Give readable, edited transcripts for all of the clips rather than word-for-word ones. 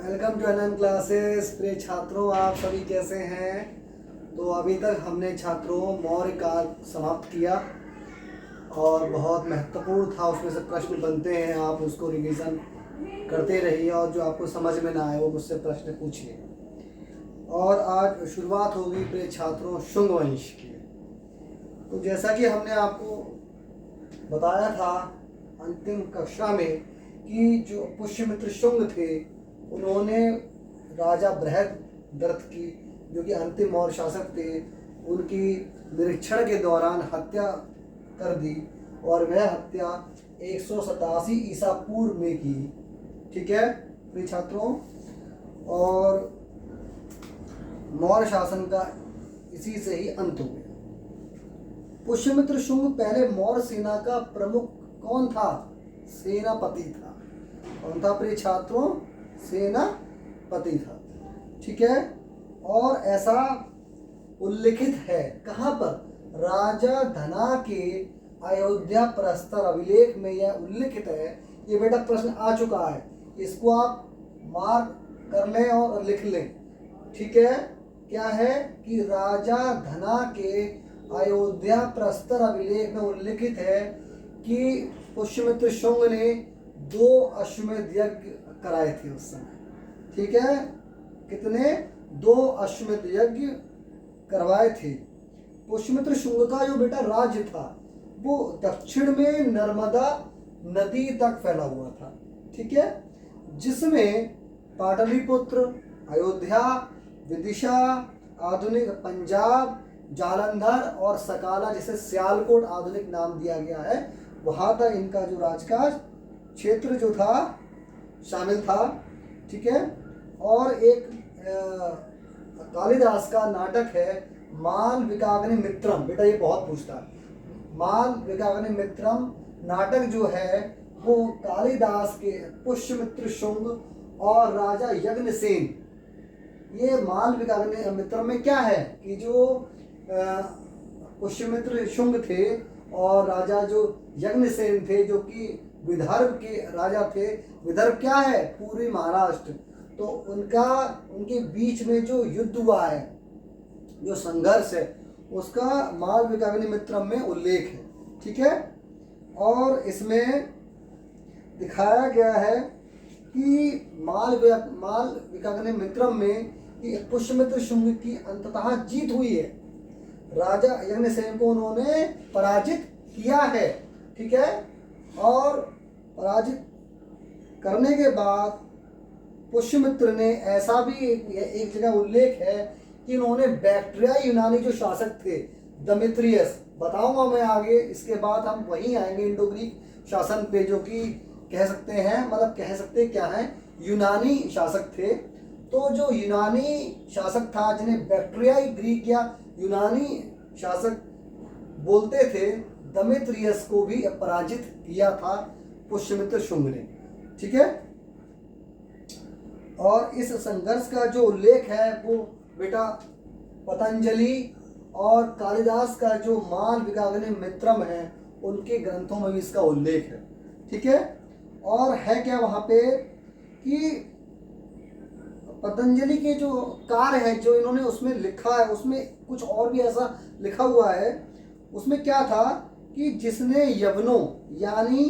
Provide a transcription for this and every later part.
Welcome to NM classes. प्रिय छात्रों, आप सभी कैसे हैं? तो अभी तक हमने छात्रों मौर्य काल समाप्त किया और बहुत महत्वपूर्ण था, उसमें से प्रश्न बनते हैं, आप उसको रिवीजन करते रहिए और जो आपको समझ में ना आए वो मुझसे प्रश्न पूछिए। और आज शुरुआत होगी प्रिय छात्रों शुंग वंश की। तो जैसा कि हमने आपको बताया था अंतिम कक्षा में कि जो पुष्यमित्र शुंग थे उन्होंने राजा बृहद्रथ की, जो कि अंतिम मौर्य शासक थे, उनकी निरीक्षण के दौरान हत्या कर दी और वह हत्या 187 ईसा पूर्व में की। ठीक है प्रिय छात्रों, और मौर्य शासन का इसी से ही अंत हो गया। पुष्यमित्र शुंग पहले मौर्य सेना का प्रमुख कौन था? सेनापति था। कौन था प्रिय छात्रों? सेनापति था। ठीक है, और ऐसा उल्लिखित है कहाँ पर? राजा धना के अयोध्या प्रस्तर अभिलेख में यह उल्लिखित है। ये बेटा प्रश्न आ चुका है, इसको आप मार्क कर लें और लिख लें। ठीक है, क्या है कि राजा धना के अयोध्या प्रस्तर अभिलेख में उल्लिखित है कि पुष्यमित्र शुंग ने 2 अश्वमेध यज्ञ कराए थे उस समय। ठीक है, कितने? 2 अश्वमेध यज्ञ करवाए थे। पुष्यमित्र शुंग का जो बेटा राज्य था वो दक्षिण में नर्मदा नदी तक फैला हुआ था। ठीक है, जिसमें पाटलिपुत्र, अयोध्या, विदिशा, आधुनिक पंजाब, जालंधर और सकाला, जिसे सियालकोट आधुनिक नाम दिया गया है, वहाँ तक इनका जो राज का क्षेत्र जो था शामिल था। ठीक है, और एक कालिदास का नाटक है मालविकाग्नि मित्रम। बेटा ये बहुत पूछता है, मालविकाग्नि मित्रम नाटक जो है वो कालिदास के पुष्यमित्र शुंग और राजा यज्ञसेन। ये मालविकाग्नि मित्रम में क्या है कि जो पुष्यमित्र शुंग थे और राजा जो यज्ञसेन थे, जो कि विदर्भ के राजा थे। विदर्भ क्या है? पूर्वी महाराष्ट्र। तो उनके बीच में जो युद्ध हुआ है, जो संघर्ष है, उसका मालविकाग्नि मित्रम में उल्लेख है। ठीक है, और इसमें दिखाया गया है कि मालविकाग्नि मित्रम में कि पुष्यमित्र शुंग की अंततः जीत हुई है। राजा यज्ञसेन को उन्होंने पराजित किया है। ठीक है, और पराजित करने के बाद पुष्यमित्र ने ऐसा भी एक जगह उल्लेख है कि उन्होंने बैक्ट्रियाई यूनानी जो शासक थे, दमित्रियस, बताऊंगा मैं आगे, इसके बाद हम वहीं आएंगे इंडो ग्रीक शासन पे, जो कि कह सकते हैं, मतलब कह सकते क्या है, यूनानी शासक थे। तो जो यूनानी शासक था, जिन्हें बैक्ट्रियाई ग्रीक या यूनानी शासक बोलते थे, दमित्रियस को भी पराजित किया था पुष्यमित्र शुंग ने। ठीक है, और इस संघर्ष का जो उल्लेख है वो बेटा पतंजलि और कालिदास का जो मालविकाग्नि मित्रम है उनके ग्रंथों में भी इसका उल्लेख है। ठीक है, और है क्या वहाँ पे कि पतंजलि के जो कार्य है जो इन्होंने उसमें लिखा है, उसमें कुछ और भी ऐसा लिखा हुआ है। उसमें क्या था कि जिसने यवनों यानी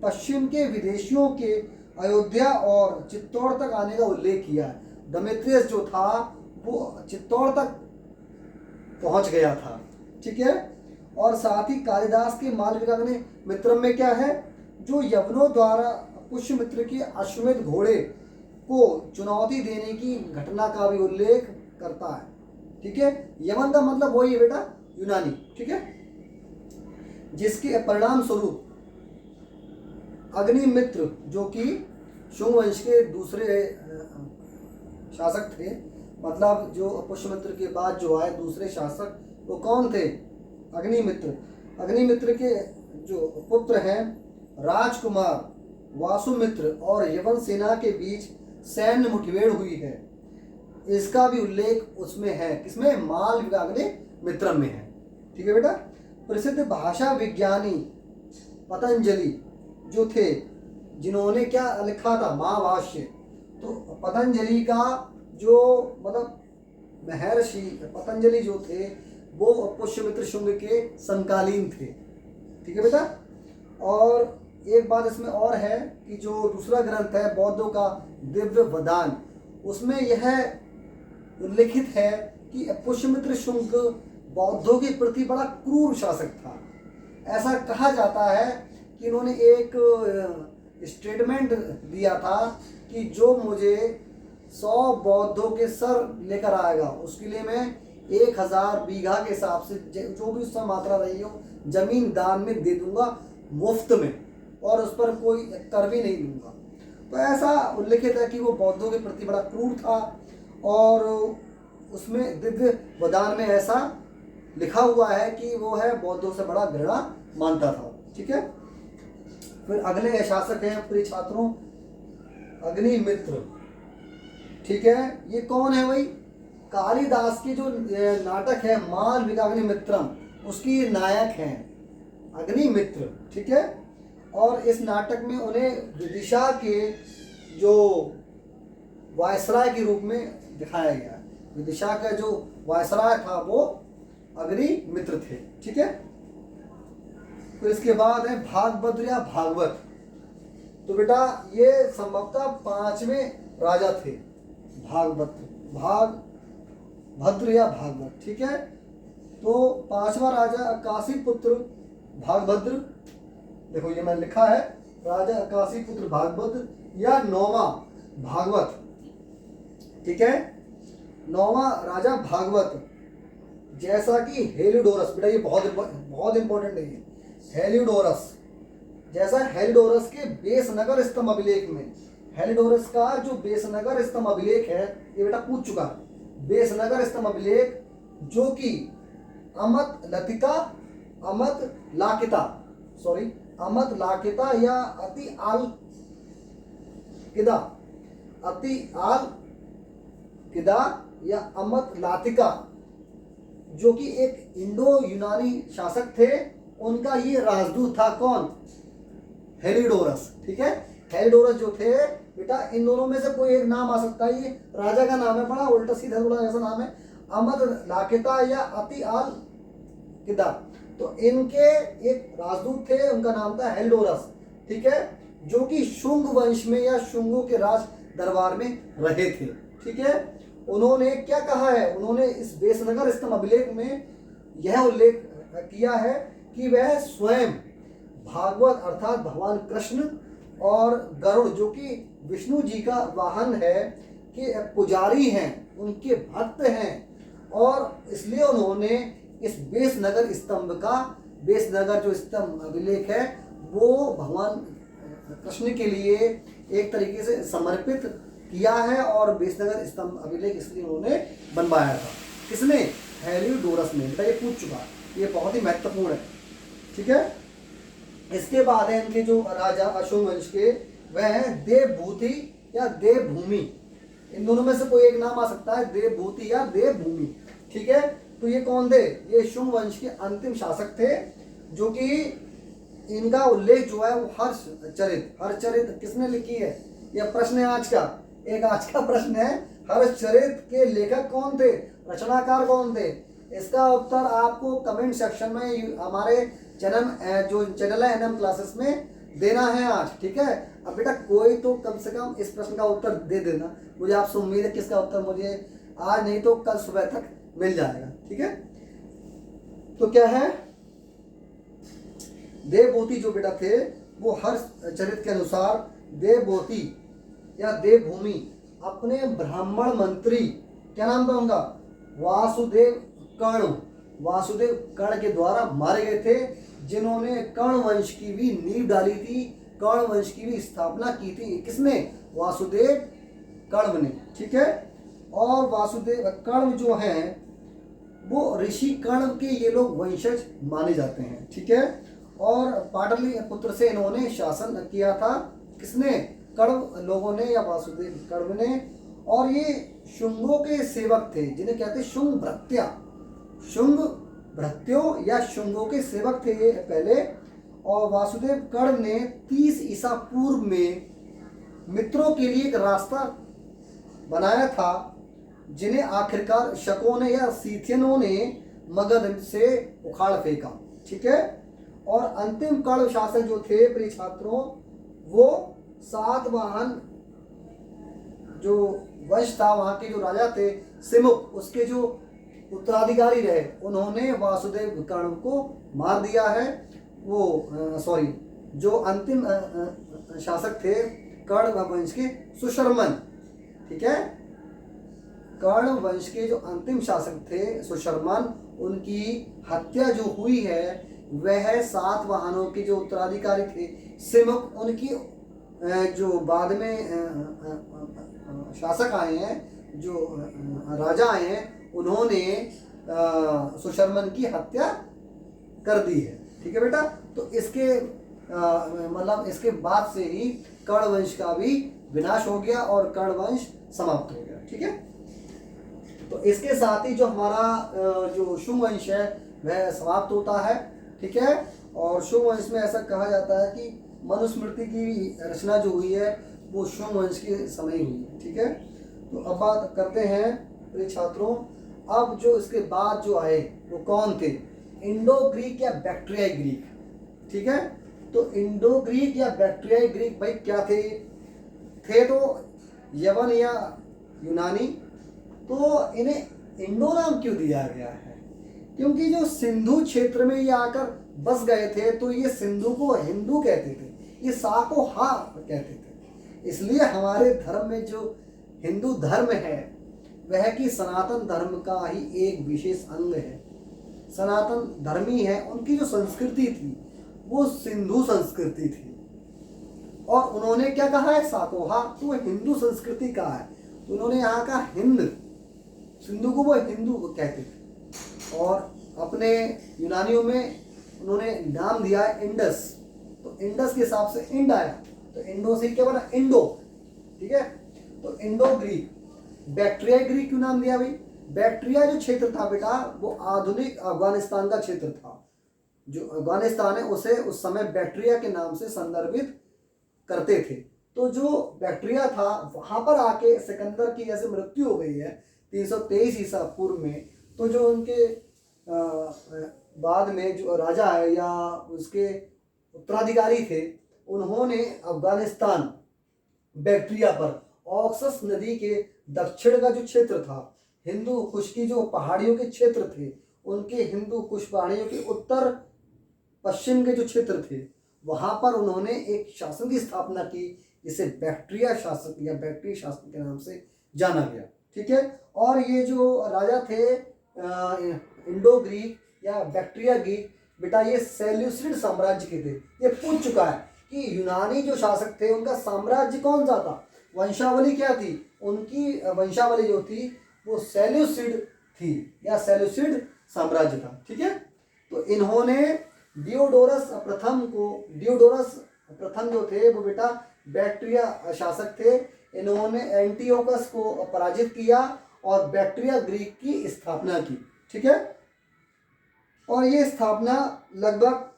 पश्चिम के विदेशियों के अयोध्या और चित्तौड़ तक आने का उल्लेख किया है। दमित्रियस जो था वो चित्तौड़ तक पहुंच गया था। ठीक है, और साथ ही कालिदास के मालविकाग्नि मित्रम में क्या है, जो यवनों द्वारा पुष्यमित्र के अश्वमेध घोड़े को चुनौती देने की घटना का भी उल्लेख करता है। ठीक है, यवन का मतलब वही है बेटा यूनानी। ठीक है, जिसके परिणाम स्वरूप अग्निमित्र, जो कि शुंग वंश के दूसरे शासक थे, मतलब जो पुष्यमित्र के बाद जो आए दूसरे शासक, वो कौन थे? अग्निमित्र। अग्निमित्र के जो पुत्र हैं राजकुमार वासुमित्र और यवन सेना के बीच सैन्य मुठभेड़ हुई है, इसका भी उल्लेख उसमें है। किसमें? मालविकाग्नि मित्रम में है। ठीक है बेटा, प्रसिद्ध भाषा विज्ञानी पतंजलि जो थे, जिन्होंने क्या लिखा था? महाभाष्य। तो पतंजलि का जो मतलब महर्षि पतंजलि जो थे वो पुष्यमित्र शुंग के समकालीन थे। ठीक है बेटा। और एक बात इसमें और है कि जो दूसरा ग्रंथ है बौद्धों का दिव्य वदान, उसमें यह उल्लिखित है कि पुष्यमित्र शुंग बौद्धों के प्रति बड़ा क्रूर शासक था। ऐसा कहा जाता है कि इन्होंने एक स्टेटमेंट दिया था कि जो मुझे 100 बौद्धों के सर लेकर आएगा उसके लिए मैं 1000 बीघा के हिसाब से जो भी उसमें मात्रा रही हो जमीन दान में दे दूंगा मुफ्त में, और उस पर कोई कर भी नहीं लूंगा। तो ऐसा उल्लिखित है कि वो बौद्धों के प्रति बड़ा क्रूर था, और उसमें दिव्य वदान में ऐसा लिखा हुआ है कि वो है बौद्धों से बड़ा घृणा मानता था। ठीक है। फिर अगले शासक हैं प्रिय छात्रों अग्निमित्र। ठीक है। ये कौन है भाई? कालिदास की जो नाटक है मालविकाग्निमित्रम उसकी नायक हैं अग्निमित्र। ठीक है। और इस नाटक में उन्हें विदिशा के जो वायसराय के रूप में दिखाया गया। विदिशा का जो वायसराय था वो अग्निमित्र थे। ठीक है। फिर इसके बाद है भागभद्र या भागवत। तो बेटा ये संभवतः 5वें राजा थे भागभद्र या भागवत। ठीक है। तो 5वां राजा अकाशी पुत्र भागभद्र, देखो ये मैंने लिखा है राजा अकाशी पुत्र भागभद्र, या 9वां भागवत। ठीक है। 9वां राजा भागवत, जैसा कि हेलियोडोरस, बेटा ये बहुत इंपॉर्टेंट है ये हेलियोडोरस, जैसा हेलियोडोरस के बेसनगर स्तंभ अभिलेख में, हेलियोडोरस का जो बेसनगर स्तंभ अभिलेख है ये बेटा पूछ चुका है। बेसनगर स्तंभ अभिलेख जो कि अमत लाकिता या अति आल किदा या अमत लातिका, जो कि एक इंडो यूनानी शासक थे, उनका ये राजदूत था। कौन? हेलियोडोरस। ठीक है। हेलियोडोरस जो थे बेटा, इन दोनों में से कोई एक नाम आ सकता है। ये राजा का नाम है, बड़ा उल्टा सीधा थोड़ा ऐसा नाम है, अमद लाकिता या अति आल किदा। तो इनके एक राजदूत थे, उनका नाम था हेलियोडोरस। ठीक है। जो कि शुंग वंश में या शुंगों के राज दरबार में रहे थे। ठीक है। उन्होंने क्या कहा है? उन्होंने इस बेसनगर स्तंभ अभिलेख में यह उल्लेख किया है कि वह स्वयं भागवत अर्थात भगवान कृष्ण और गरुड़ जो कि विष्णु जी का वाहन है कि पुजारी हैं, उनके भक्त हैं, और इसलिए उन्होंने इस बेसनगर जो स्तंभ अभिलेख है वो भगवान कृष्ण के लिए एक तरीके से समर्पित किया है, और बेसनगर स्तंभ अभिलेख इसलिए उन्होंने बनवाया था। किसने? हेलियोडोरस ने। बेटा ये पूछ चुका, ये बहुत ही महत्वपूर्ण है। ठीक है। इसके बाद है इनके जो राजा अशोक वंश के, वह है देवभूति या देवभूमि। इन दोनों में से कोई एक नाम आ सकता है, देवभूति या देवभूमि। ठीक है। तो ये कौन थे? ये शुंग वंश के अंतिम शासक थे, जो कि इनका उल्लेख जो है वो हर्षचरित किसने लिखी है? यह प्रश्न है आज का, एक आज का प्रश्न है। हर्षचरित के लेखक कौन थे? रचनाकार कौन थे? इसका उत्तर आपको कमेंट सेक्शन में हमारे चैनल है NM क्लासेस में देना है आज। ठीक है। अब बेटा कोई तो कम से कम इस प्रश्न का उत्तर दे देना, मुझे आपसे उम्मीद है कि इसका उत्तर मुझे आज नहीं तो कल सुबह तक मिल जाएगा। ठीक है। तो क्या है? देवभूति जो बेटा थे वो हर्षचरित के अनुसार देवभूति या देवभूमि अपने ब्राह्मण मंत्री, क्या नाम था उनका? वासुदेव कर्ण के द्वारा मारे गए थे, जिन्होंने कर्ण वंश की भी नींव डाली थी, कर्ण वंश की भी स्थापना की थी। किसने? वासुदेव कर्ण ने। ठीक है। और वासुदेव कर्ण जो हैं वो ऋषि कर्ण के ये लोग वंशज माने जाते हैं। ठीक है। और पाटलिपुत्र से इन्होंने शासन किया था। किसने? कर्ण लोगों ने या वासुदेव कर्ण ने। और ये शुंगों के सेवक थे, जिन्हें कहते हैं शुंग भृत्यों या शुंगों के सेवक थे ये पहले। और वासुदेव कर्ण ने 30 ईसा पूर्व में मित्रों के लिए एक रास्ता बनाया था, जिन्हें आखिरकार शकों ने या सीथियनों ने मगध से उखाड़ फेंका। ठीक है। और अंतिम कर्ण शासक जो थे प्रिय छात्रों, वो सातवाहन जो वंश था, वहाँ के जो राजा थे सिमुक, उसके जो उत्तराधिकारी रहे, उन्होंने वासुदेव कर्ण को मार दिया है। वो सॉरी, जो अंतिम शासक थे कर्ण वंश के सुशर्मन। ठीक है। कर्ण वंश के जो अंतिम शासक थे सुशर्मन, उनकी हत्या जो हुई है वह सातवाहनों के जो उत्तराधिकारी थे सिमुक, उनकी जो बाद में शासक आए हैं, जो राजा आए हैं, उन्होंने सुशर्मन की हत्या कर दी है। ठीक है बेटा। तो इसके मतलब इसके बाद से ही कर्ण वंश का भी विनाश हो गया और कर्ण वंश समाप्त हो गया। ठीक है। तो इसके साथ ही जो हमारा जो शुंग वंश है वह समाप्त होता है। ठीक है। और शुंग वंश में ऐसा कहा जाता है कि मनुस्मृति की रचना जो हुई है वो शुंग वंश के समय हुई है। ठीक है। तो अब बात करते हैं प्रिय छात्रों, अब जो इसके बाद जो आए वो कौन थे? इंडो ग्रीक या बैक्ट्रियाई ग्रीक। ठीक है। तो इंडो ग्रीक या बैक्ट्रियाई ग्रीक भाई क्या थे? तो यवन या यूनानी। तो इन्हें इंडो नाम क्यों दिया गया है? क्योंकि जो सिंधु क्षेत्र में ये आकर बस गए थे, तो ये सिंधु को हिंदू कहते थे, ये सा को हा कहते थे। इसलिए हमारे धर्म में जो हिंदू धर्म है वह कि सनातन धर्म का ही एक विशेष अंग है। सनातन धर्मी है, उनकी जो संस्कृति थी वो सिंधु संस्कृति थी, और उन्होंने क्या कहा है? साकोहा। तो वो हिंदू संस्कृति का है, तो उन्होंने यहाँ का हिंद, सिंधु को वो हिंदू कहते थे। और अपने यूनानियों में उन्होंने नाम दिया है इंडस। तो इंडस के हिसाब से इंड आया, तो इंडो से क्या बना? इंडो। ठीक है। तो इंडो ग्रीक। बैक्ट्रिया ग्रीक क्यों नाम दिया भाई? बैक्ट्रिया जो क्षेत्र था बेटा, वो आधुनिक अफगानिस्तान का क्षेत्र था। जो अफगानिस्तान है उसे उस समय बैक्ट्रिया के नाम से संदर्भित करते थे। तो जो बैक्ट्रिया था वहां पर आके सिकंदर की जैसे मृत्यु हो गई है 323 ईसा पूर्व में, तो जो उनके बाद में जो राजा है या उसके उत्तराधिकारी थे, उन्होंने अफगानिस्तान बैक्ट्रिया पर ऑक्सस नदी के दक्षिण का जो क्षेत्र था, हिंदू कुश की जो पहाड़ियों के क्षेत्र थे, उनके हिंदू कुश पहाड़ियों के उत्तर पश्चिम के जो क्षेत्र थे, वहां पर उन्होंने एक शासन की स्थापना की, जिसे बैक्ट्रिया शासक या बैक्ट्रिया शासन के नाम से जाना गया। ठीक है। और ये जो राजा थे इंडो ग्रीक या बैक्ट्रिया ग्रीक, बेटा ये सेल्यूसिड साम्राज्य के थे। ये पूछ चुका है कि यूनानी जो शासक थे उनका साम्राज्य कौन सा था, वंशावली क्या थी? उनकी वंशावली जो थी वो सेल्यूसिड थी या सेल्यूसिड साम्राज्य था। ठीक है। तो इन्होंने डियोडोरस प्रथम जो थे वो बेटा बैक्ट्रिया शासक थे। इन्होंने एंटियोकस को पराजित किया और बैक्ट्रिया ग्रीक की स्थापना की। ठीक है। और ये स्थापना लगभग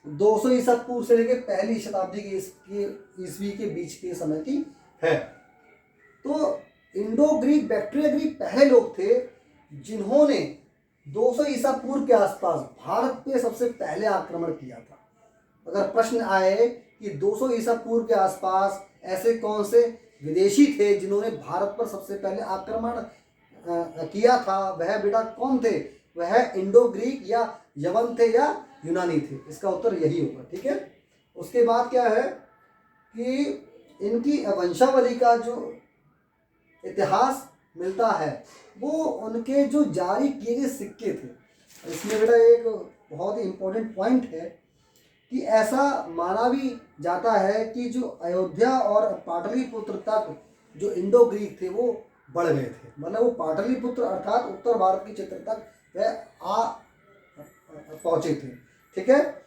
200 ईसा पूर्व से लेकर पहली शताब्दी की ईस्वी के बीच के समय की है। तो इंडो ग्रीक बैक्ट्रिया ग्रीक पहले लोग थे जिन्होंने 200 ईसा पूर्व के आसपास भारत पे सबसे पहले आक्रमण किया था। अगर प्रश्न आए कि 200 ईसा पूर्व के आसपास ऐसे कौन से विदेशी थे जिन्होंने भारत पर सबसे पहले आक्रमण किया था, वह बेटा कौन थे? वह इंडो ग्रीक या यवन थे या यूनानी थे। इसका उत्तर यही होगा। ठीक है। उसके बाद क्या है कि इनकी वंशावली का जो इतिहास मिलता है वो उनके जो जारी किए गए सिक्के थे। इसमें बेटा एक बहुत ही इम्पोर्टेंट पॉइंट है कि ऐसा माना भी जाता है कि जो अयोध्या और पाटलिपुत्र तक जो इंडो ग्रीक थे वो बढ़ गए थे। मतलब वो पाटलिपुत्र अर्थात उत्तर भारत के क्षेत्र तक वह आ पहुंचे थे। ठीक है।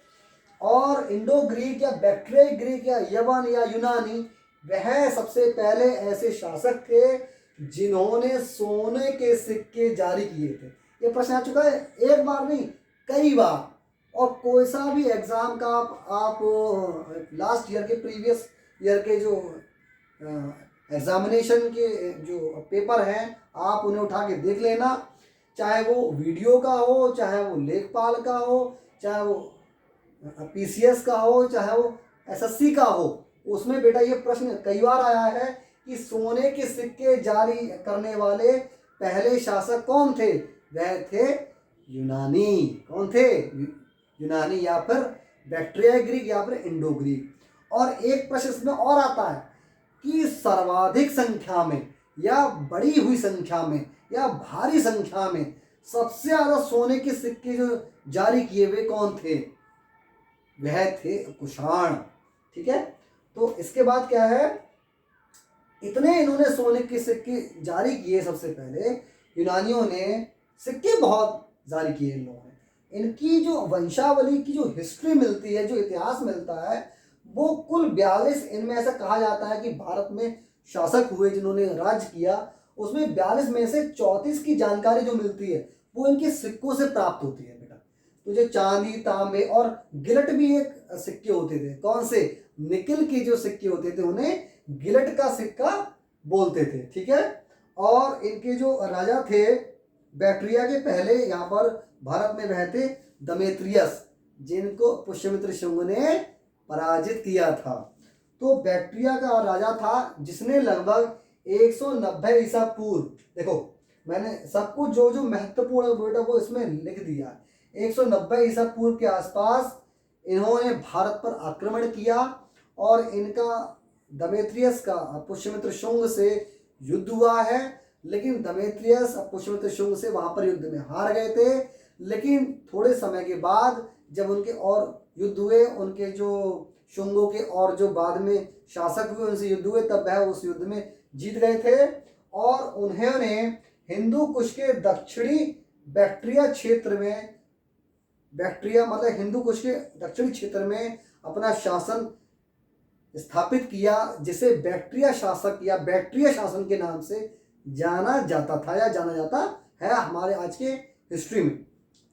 और इंडो ग्रीक या बैक्ट्रिया ग्रीक या यवन या यूनानी, वह सबसे पहले ऐसे शासक थे जिन्होंने सोने के सिक्के जारी किए थे। ये प्रश्न आ चुका है, एक बार नहीं कई बार। और कोई सा भी एग्जाम का आप लास्ट ईयर के प्रीवियस ईयर के जो एग्जामिनेशन के जो पेपर हैं आप उन्हें उठा के देख लेना, चाहे वो वीडियो का हो, चाहे वो लेखपाल का हो, चाहे वो पीसीएस का हो, चाहे वो एसएससी का हो। उसमें बेटा ये प्रश्न कई बार आया है कि सोने के सिक्के जारी करने वाले पहले शासक कौन थे? वह थे यूनानी। कौन थे? यूनानी, या फिर बैक्ट्रियाई ग्रीक, या फिर इंडो ग्रीक। और एक प्रश्न इसमें और आता है कि सर्वाधिक संख्या में, या बड़ी हुई संख्या में, या भारी संख्या में सबसे ज्यादा सोने के सिक्के जो जारी किए हुए कौन थे? वह थे कुषाण। ठीक है, तो इसके बाद क्या है, इतने इन्होंने सोने के सिक्के जारी किए। सबसे पहले यूनानियों ने सिक्के बहुत जारी किए इन लोगों ने। इनकी जो वंशावली की जो हिस्ट्री मिलती है, जो इतिहास मिलता है, वो कुल 42, इनमें ऐसा कहा जाता है कि भारत में शासक हुए जिन्होंने राज्य किया, उसमें 42 में से 34 की जानकारी जो मिलती है वो इनके सिक्कों से प्राप्त होती है बेटा। तो जो चांदी, तांबे और गिलट भी एक सिक्के होते थे। कौन से? निकिल के जो सिक्के होते थे उन्हें गिलट का सिक्का बोलते थे। ठीक है, और इनके जो राजा थे बैक्ट्रिया के पहले यहाँ पर भारत में वह थे दमेत्रियस, जिनको पुष्यमित्र शुंग ने पराजित किया था। तो बैक्ट्रिया का राजा था जिसने लगभग 190 ईसा पूर्व, देखो मैंने सब कुछ जो जो महत्वपूर्ण बेटा वो इसमें लिख दिया। 190 ईसा पूर्व के आसपास इन्होंने भारत पर आक्रमण किया और इनका दमेत्रियस का पुष्यमित्र शुंग से युद्ध हुआ है। लेकिन दमेत्रियस पुष्यमित्र शुंग से वहां पर युद्ध में हार गए थे। लेकिन थोड़े समय के बाद जब उनके और युद्ध हुए, उनके जो शुंगों के और जो बाद में शासक हुए उनसे युद्ध हुए, तब वह उस युद्ध में जीत गए थे और उन्होंने हिंदू कुश के दक्षिणी बैक्ट्रिया क्षेत्र में, बैक्ट्रिया मतलब हिंदू कुश के दक्षिणी क्षेत्र में अपना शासन स्थापित किया, जिसे बैक्ट्रिया शासक या बैक्ट्रिया शासन के नाम से जाना जाता था या जाना जाता है हमारे आज के हिस्ट्री में।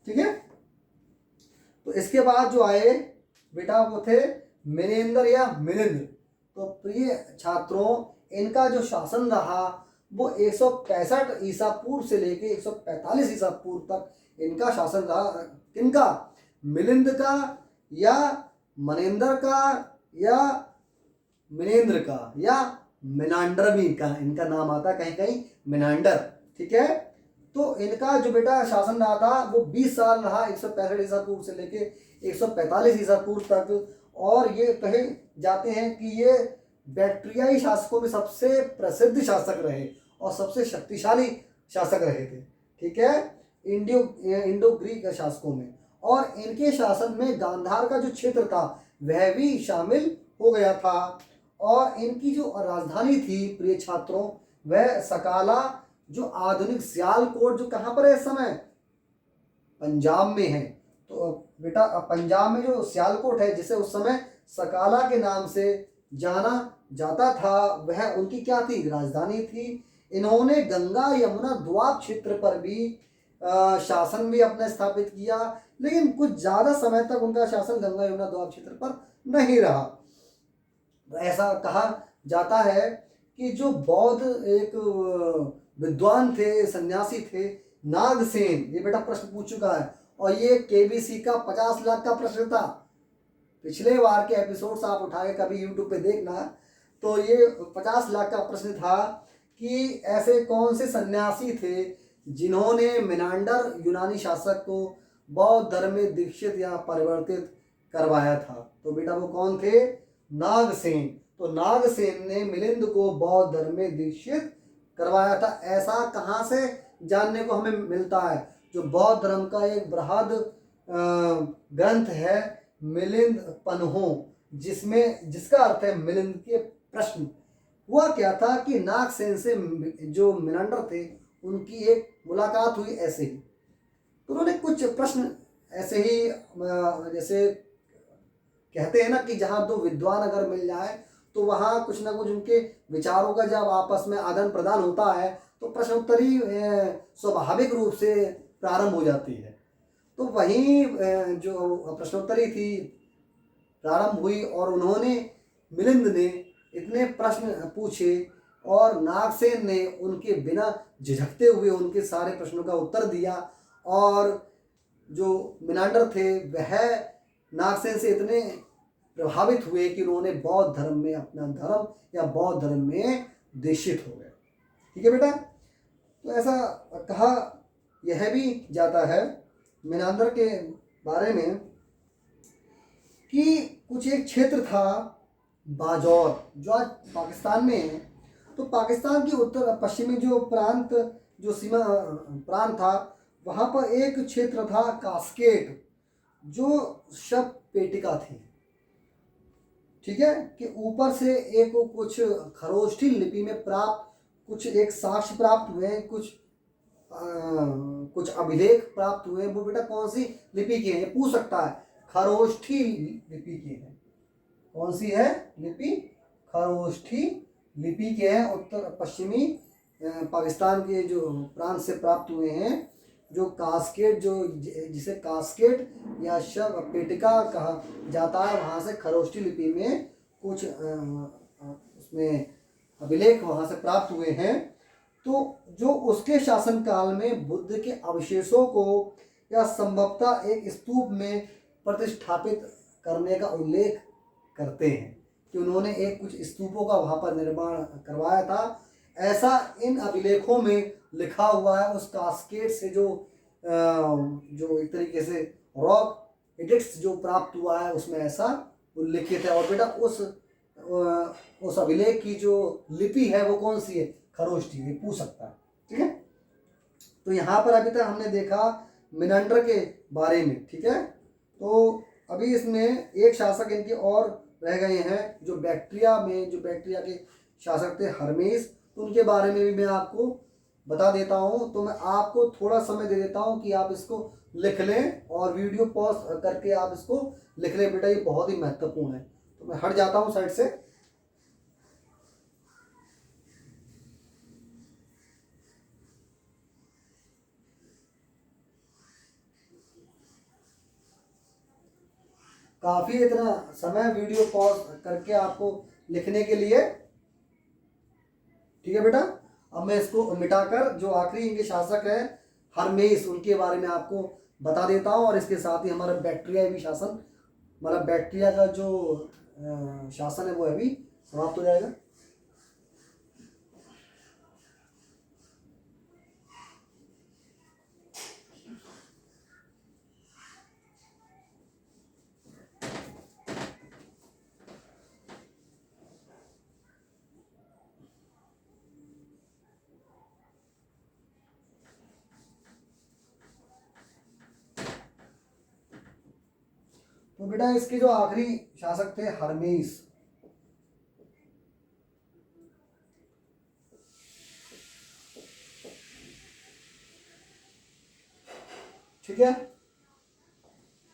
ठीक है, तो इसके बाद जो आए बेटा वो थे मिनेंद्र या मिलिंद। तो प्रिय छात्रों, इनका जो शासन रहा वो 165 ईसा पूर्व से लेके 145 ईसा पूर्व तक इनका शासन रहा। किनका? मिलिंद का या मनेंद्र का या मिनेंद्र का या मिनांडर भी इनका नाम आता है कहीं कहीं, मिनांडर। ठीक है, तो इनका जो बेटा शासन रहा था वो 20 साल रहा, 165 ईसा पूर्व से लेके 145 ईसा पूर्व तक। और ये कहे जाते हैं कि ये बैक्ट्रियाई शासकों में सबसे प्रसिद्ध शासक रहे और सबसे शक्तिशाली शासक रहे थे। ठीक है, इंडो ग्रीक शासकों में। और इनके शासन में गांधार का जो क्षेत्र था वह भी शामिल हो गया था। और इनकी जो राजधानी थी प्रिय छात्रों, वह सकाला, जो आधुनिक सियालकोट, जो कहाँ पर है इस समय? पंजाब में है। तो बेटा पंजाब में जो सियालकोट है, जिसे उस समय सकाला के नाम से जाना जाता था, वह उनकी क्या थी? राजधानी थी। इन्होंने गंगा यमुना द्वाब क्षेत्र पर भी शासन भी अपना स्थापित किया, लेकिन कुछ ज़्यादा समय तक उनका शासन गंगा यमुना द्वाब क्षेत्र पर नहीं रहा। ऐसा कहा जाता है कि जो बौद्ध एक विद्वान थे, सन्यासी थे, नागसेन, ये बेटा प्रश्न पूछ चुका है और ये केबीसी का 50 लाख का प्रश्न था। पिछले बार के एपिसोड्स आप उठाए कभी यूट्यूब पे देखना। तो ये 50 लाख का प्रश्न था कि ऐसे कौन से सन्यासी थे जिन्होंने मिनांडर यूनानी शासक को बौद्ध धर्म में दीक्षित या परिवर्तित करवाया था। तो बेटा वो कौन थे? नागसेन। तो नागसेन ने मिलिंद को बौद्ध धर्म में दीक्षित करवाया था। ऐसा कहाँ से जानने को हमें मिलता है? जो बौद्ध धर्म का एक बृहद ग्रंथ है मिलिंद पन्हो, जिसका अर्थ है मिलिंद के प्रश्न। हुआ क्या था कि नागसेन से जो मिनांडर थे उनकी एक मुलाकात हुई ऐसे ही। तो उन्होंने कुछ प्रश्न ऐसे ही, जैसे कहते हैं ना कि जहाँ दो विद्वान अगर मिल जाए तो वहाँ कुछ ना कुछ उनके विचारों का जब आपस में आदान प्रदान होता है तो प्रश्नोत्तरी स्वाभाविक रूप से प्रारंभ हो जाती है। तो वहीं जो प्रश्नोत्तरी थी प्रारंभ हुई और उन्होंने, मिलिंद ने इतने प्रश्न पूछे और नागसेन ने उनके बिना झिझकते हुए उनके सारे प्रश्नों का उत्तर दिया। और जो मिनांडर थे वह नागसेन से इतने प्रभावित हुए कि उन्होंने बौद्ध धर्म में अपना धर्म या बौद्ध धर्म में दीक्षित हो गए। ठीक है बेटा, तो ऐसा कहा यह भी जाता है मिनांडर के बारे में कि कुछ एक क्षेत्र था बाजौर जो आज पाकिस्तान में है। तो पाकिस्तान की उत्तर पश्चिमी जो प्रांत जो सीमा प्रांत था वहाँ पर एक क्षेत्र था कास्केट जो शव पेटिका थी। ठीक है, कि ऊपर से एक कुछ खरोष्ठी लिपि में प्राप्त कुछ एक साक्ष्य प्राप्त हुए, कुछ अभिलेख प्राप्त हुए। वो बेटा कौन सी लिपि के हैं ये पूछ सकता है। खरोष्ठी लिपि के हैं। कौन सी है लिपि? खरोष्ठी लिपि के हैं। उत्तर पश्चिमी पाकिस्तान के जो प्रांत से प्राप्त हुए हैं। जो कास्केट जो जिसे कास्केट या शव पेटिका कहा जाता है वहाँ से खरोष्ठी लिपि में कुछ उसमें अभिलेख वहाँ से प्राप्त हुए हैं। तो जो उसके शासनकाल में बुद्ध के अवशेषों को या संभवतः एक स्तूप में प्रतिष्ठापित करने का उल्लेख करते हैं कि उन्होंने एक कुछ स्तूपों का वहाँ पर निर्माण करवाया था। ऐसा इन अभिलेखों में लिखा हुआ है। उस कास्केट से जो एक तरीके से रॉक एडिक्ट्स जो प्राप्त हुआ है उसमें ऐसा उल्लिखित है। और बेटा उस अभिलेख की जो लिपि है वो कौन सी है? खरोष्ठी। ये पूछ सकता है। ठीक है, तो यहाँ पर अभी तक हमने देखा मिनांडर के बारे में। ठीक है, तो अभी इसमें एक शासक इनके और रह गए हैं जो बैक्ट्रिया के शासक थे हर्मेस। तो उनके बारे में भी मैं आपको बता देता हूँ। तो मैं आपको थोड़ा समय दे देता हूँ कि आप इसको लिख लें और वीडियो पॉज करके आप इसको लिख लें बेटा, ये बहुत ही महत्वपूर्ण है। तो मैं हट जाता हूँ साइड से। काफ़ी इतना समय वीडियो पॉज करके आपको लिखने के लिए। ठीक है बेटा, अब मैं इसको मिटाकर जो आखिरी इनके शासक है हर्मेस उनके बारे में आपको बता देता हूँ। और इसके साथ ही हमारा बैक्ट्रिया भी शासन, मतलब बैक्ट्रिया का जो शासन है वो अभी समाप्त हो जाएगा। तो बेटा इसके जो आखिरी शासक थे हर्मेस। ठीक है,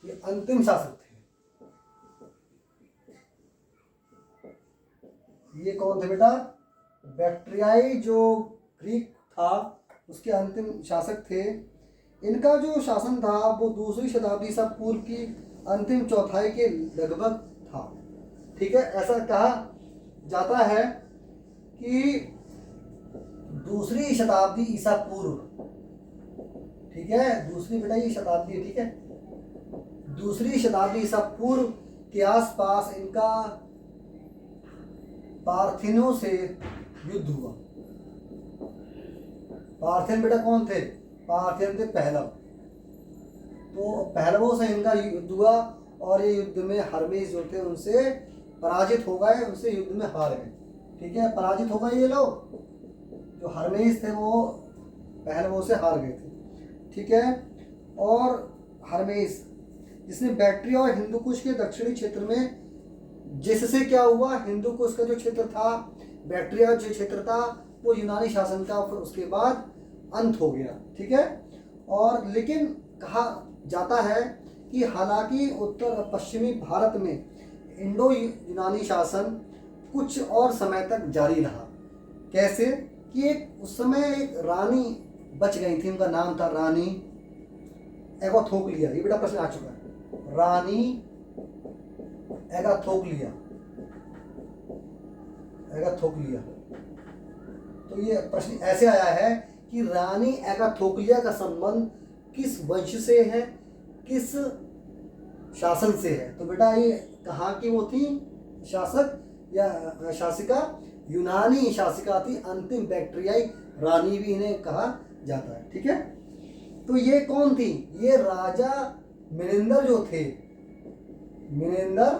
ये अंतिम शासक थे। ये कौन थे बेटा? बैक्ट्रियाई जो ग्रीक था उसके अंतिम शासक थे। इनका जो शासन था वो दूसरी शताब्दी ईसा पूर्व की अंतिम चौथाई के लगभग था। ठीक है, ऐसा कहा जाता है कि दूसरी शताब्दी ईसा पूर्व, ठीक है, दूसरी बेटा ये शताब्दी है। ठीक है, दूसरी शताब्दी ईसा पूर्व के आसपास इनका पार्थिनों से युद्ध हुआ। पार्थिन बेटा कौन थे? पार्थिन थे पहलव। तो पहलवों से इनका युद्ध हुआ और ये युद्ध में हर्मेस जो थे उनसे पराजित हो गए, उनसे युद्ध में हार गए। ठीक है, पराजित हो गए ये लोग। जो हर्मेस थे वो पहलवों से हार गए थे। ठीक है, और हर्मेस जिसने बैक्ट्रिया और हिंदू कुश के दक्षिणी क्षेत्र में, जिससे क्या हुआ, हिंदू कुश का जो क्षेत्र था, बैक्ट्रिया जो क्षेत्र था वो यूनानी शासन का फिर उसके बाद अंत हो गया। ठीक है, और लेकिन कहा जाता है कि हालांकि उत्तर पश्चिमी भारत में इंडो यूनानी शासन कुछ और समय तक जारी रहा। कैसे कि एक उस समय एक रानी बच गई थी, उनका नाम था रानी एगाथोक्लिया। ये बेटा प्रश्न आ चुका है, रानी एगाथोक्लिया। तो ये प्रश्न ऐसे आया है कि रानी एगाथोक्लिया का संबंध किस वंश से है, किस शासन से है। तो बेटा ये कहाँ की वो थी शासक या शासिका, यूनानी शासिका थी, अंतिम बैक्ट्रियाई रानी भी इन्हें कहा जाता है। ठीक है, तो ये कौन थी, ये राजा मिलिंदर जो थे, मिलिंदर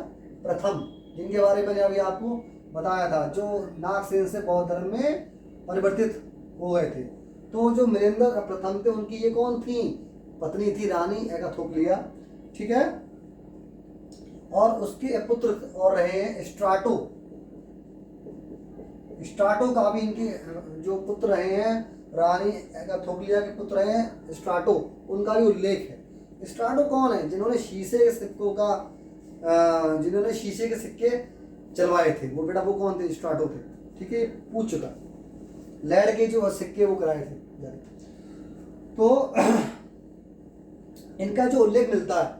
प्रथम, जिनके बारे में मैंने अभी आपको बताया था, जो नागसेन से बौद्ध धर्म में परिवर्तित हो गए थे। तो जो मिलिंदर प्रथम थे उनकी ये कौन थी, पत्नी थी रानी एगाथोक्लिया। ठीक है, और उसके पुत्र और रहे हैं स्ट्राटो, स्ट्राटो का भी इनके जो पुत्र रहे हैं, रानी एगाथोक्लिया के पुत्र रहे हैं स्ट्राटो, उनका भी उल्लेख है। स्ट्राटो कौन है, जिन्होंने शीशे के सिक्कों का जिन्होंने शीशे के सिक्के चलवाए थे, वो बेटा वो कौन थे, स्ट्राटो थे। ठीक है, पूछ चुका, लैंड के जो सिक्के वो कराए थे। तो इनका जो उल्लेख मिलता है,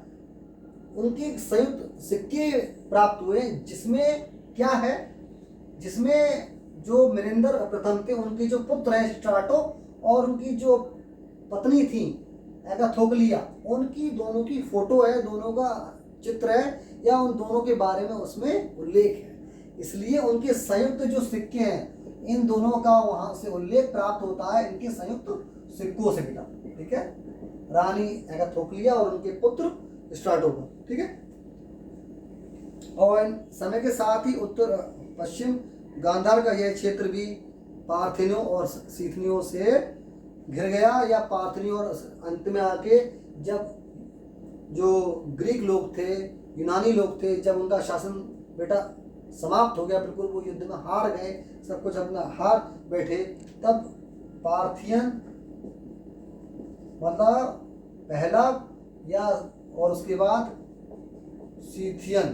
उनके संयुक्त सिक्के प्राप्त हुए, जिसमें क्या है, जिसमें जो मिलिंदर प्रथम थे उनके जो पुत्र हैं स्ट्राटो और उनकी जो पत्नी थी एगाथोक्लिया, उनकी दोनों की फोटो है, दोनों का चित्र है, या उन दोनों के बारे में उसमें उल्लेख है। इसलिए उनके संयुक्त जो सिक्के हैं, इन दोनों का वहां से उल्लेख प्राप्त होता है, इनके संयुक्त सिक्कों से बेटा। ठीक है, रानी एगाथोक्लिया और उनके पुत्र स्ट्राटो का। ठीक है, और समय के साथ ही उत्तर पश्चिम गांधार का यह क्षेत्र भी पार्थिनियों और सीथनियों से घिर गया, या पार्थिनियों और अंत में आके जब जो ग्रीक लोग थे, यूनानी लोग थे, जब उनका शासन बेटा समाप्त हो गया, बिल्कुल वो युद्ध में हार गए, सब कुछ अपना हार बैठे, तब पार्थियन मतलब पहला या और उसके बाद सीथियन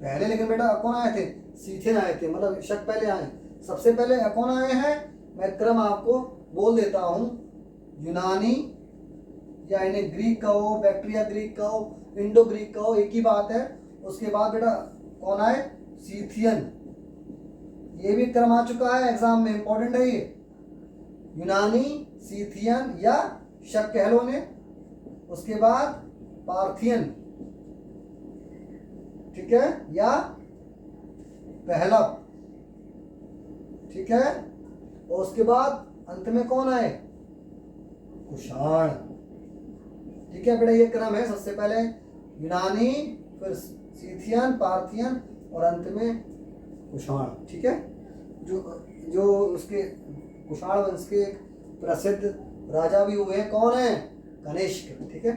पहले, लेकिन बेटा कौन आए थे, सीथियन आए थे, मतलब शक पहले आए। सबसे पहले कौन आए हैं, मैं क्रम आपको बोल देता हूं, यूनानी या इन्हें ग्रीक कहो, बैक्ट्रिया ग्रीक कहो, इंडो ग्रीक कहो, एक ही बात है। उसके बाद बेटा कौन आए, सीथियन, ये भी क्रम आ चुका है, एग्जाम में इंपॉर्टेंट है ये, यूनानी, सीथियन या शक कह लो ने, उसके बाद पार्थियन, ठीक है, या पहला, ठीक है, और उसके बाद अंत में कौन आए, कुषाण। ठीक है बेटा, ये क्रम है, सबसे पहले यूनानी, फिर सीथियन, पार्थियन और अंत में कुषाण। ठीक है, जो उसके कुषाण वंश के एक प्रसिद्ध राजा भी हुए हैं, कौन है, कनिष्क। ठीक है,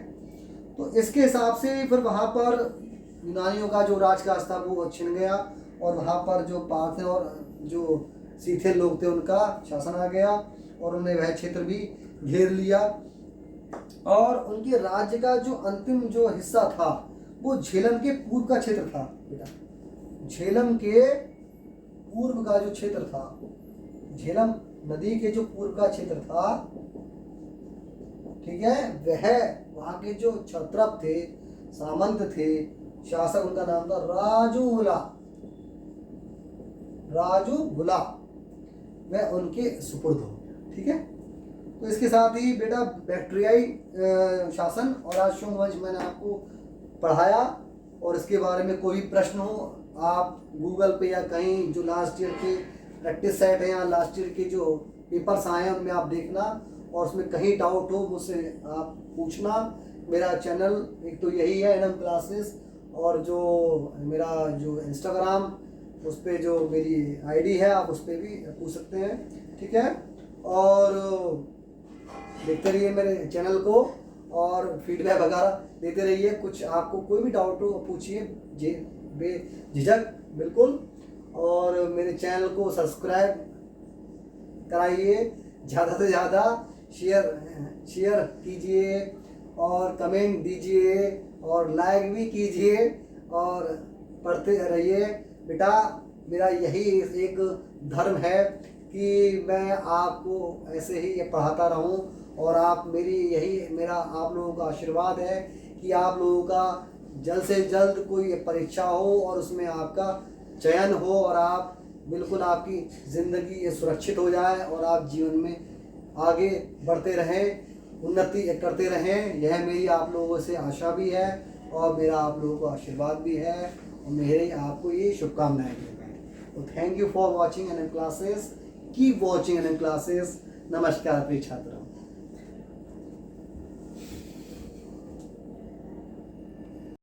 तो इसके हिसाब से फिर वहां पर यूनानियों का जो राजकाज था वो छिन गया, और वहां पर जो पार्थियन और जो सीथियन लोग थे उनका शासन आ गया, और उन्होंने वह क्षेत्र भी घेर लिया। और उनके राज्य का जो अंतिम जो हिस्सा था वो झेलम के पूर्व का क्षेत्र था बेटा, झेलम के पूर्व का जो क्षेत्र था, झेलम नदी के जो पूर्व का क्षेत्र था, ठीक है, वह वहां के जो क्षत्रप थे, सामंत थे, शासक, उनका नाम था राजूगुला, राजूगुला, वह उनके सुपुर्द हो। ठीक है, तो इसके साथ ही बेटा बैक्ट्रियाई शासन और राजशुंग वंश मैंने आपको पढ़ाया, और इसके बारे में कोई प्रश्न हो आप गूगल पे या कहीं जो लास्ट ईयर के प्रैक्टिस सेट है या लास्ट ईयर के जो पेपर्स आए हैं उनमें आप देखना, और उसमें कहीं डाउट हो मुझसे आप पूछना। मेरा चैनल एक तो यही है एनएम क्लासेस, और जो मेरा जो इंस्टाग्राम उस पर जो मेरी आईडी है आप उस पर भी पूछ सकते हैं। ठीक है, और देखते रहिए मेरे चैनल को और फीडबैक वगैरह देते रहिए। कुछ आपको कोई भी डाउट हो पूछिए बेझिझक बिल्कुल, और मेरे चैनल को सब्सक्राइब कराइए, ज़्यादा से ज़्यादा शेयर कीजिए और कमेंट दीजिए और लाइक भी कीजिए और पढ़ते रहिए बेटा। मेरा यही एक धर्म है कि मैं आपको ऐसे ही ये पढ़ाता रहूं, और आप मेरा आप लोगों का आशीर्वाद है कि आप लोगों का जल्द से जल्द कोई परीक्षा हो और उसमें आपका चयन हो और आप बिल्कुल आपकी ज़िंदगी ये सुरक्षित हो जाए और आप जीवन में आगे बढ़ते रहें, उन्नति करते रहें। यह मेरी आप लोगों से आशा भी है और मेरा आप लोगों को आशीर्वाद भी है और मेरे आपको ये शुभकामनाएं भी हैं। तो thank you for watching NM classes, keep watching NM classes. नमस्कार प्रिय छात्रों।